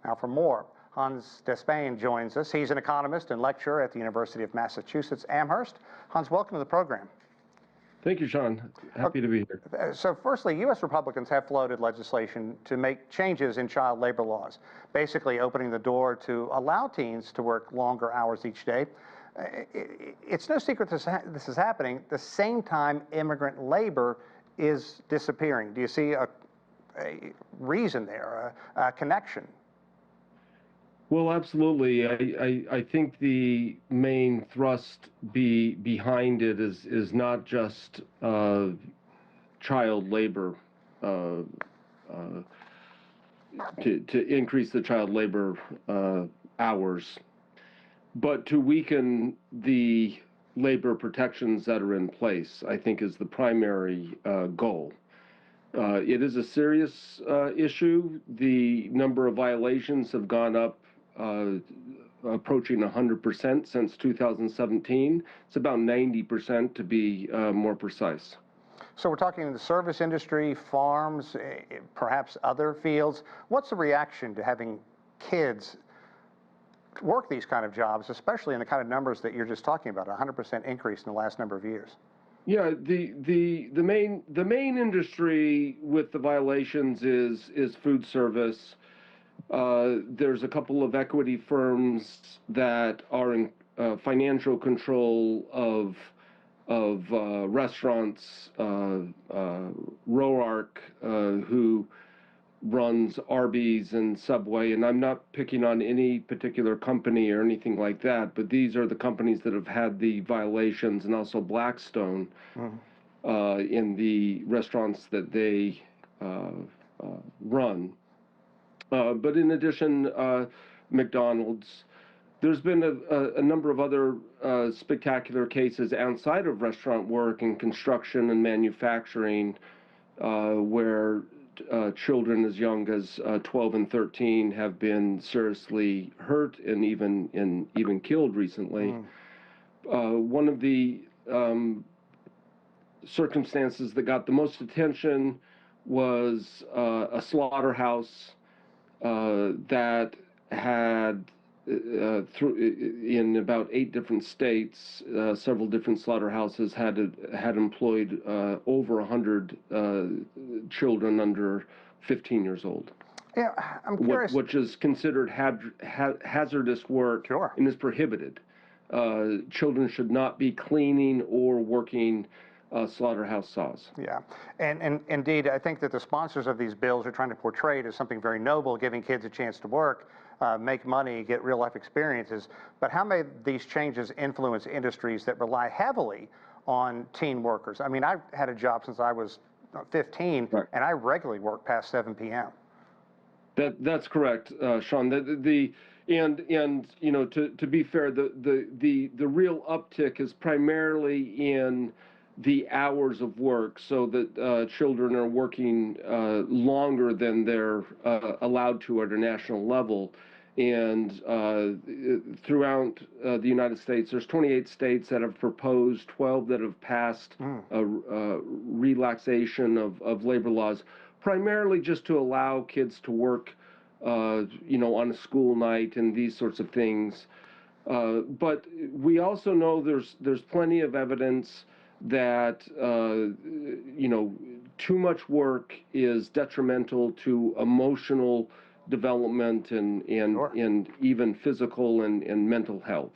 Now for more, Hans Despain joins us. He's an economist and lecturer at the University of Massachusetts Amherst. Hans, welcome to the program. Thank you, Sean. Happy to be here. So firstly, U.S. Republicans have floated legislation to make changes in child labor laws, basically opening the door to allow teens to work longer hours each day. It's no secret this is happening. At the same time, immigrant labor is disappearing. Do you see a reason there, a connection? Well, absolutely. I think the main thrust behind it is not just child labor, to increase the child labor hours, but to weaken the labor protections that are in place, I think, is the primary goal. It is a serious issue. The number of violations have gone up approaching 100% since 2017. It's about 90% to be more precise. So we're talking in the service industry, farms, perhaps other fields. What's the reaction to having kids work these kind of jobs, especially in the kind of numbers that you're just talking about, 100% increase in the last number of years? Yeah, the main industry with the violations is food service. There's a couple of equity firms that are in financial control of restaurants. Roark, who runs Arby's and Subway, and I'm not picking on any particular company or anything like that, but these are the companies that have had the violations, and also Blackstone in the restaurants that they run. But in addition, McDonald's, there's been a number of other spectacular cases outside of restaurant work and construction and manufacturing where children as young as 12 and 13 have been seriously hurt and even killed recently. One of the circumstances that got the most attention was a slaughterhouse that had in about 8 different states, several different slaughterhouses had employed over 100 children under 15 years old. Yeah, I'm curious. Which is considered hazardous work. Sure. And is prohibited. Children should not be cleaning or working slaughterhouse saws. Yeah, and indeed, I think that the sponsors of these bills are trying to portray it as something very noble, giving kids a chance to work, make money, get real life experiences. But how may these changes influence industries that rely heavily on teen workers? I mean, I've had a job since I was 15, right, and I regularly work past 7 p.m. That's correct, Sean. And you know, to be fair, the real uptick is primarily in the hours of work, so that children are working longer than they're allowed to at a national level. And throughout the United States, there's 28 states that have proposed, 12 that have passed relaxation of labor laws, primarily just to allow kids to work, you know, on a school night and these sorts of things. But we also know there's plenty of evidence that you know, too much work is detrimental to emotional development and even physical and mental health.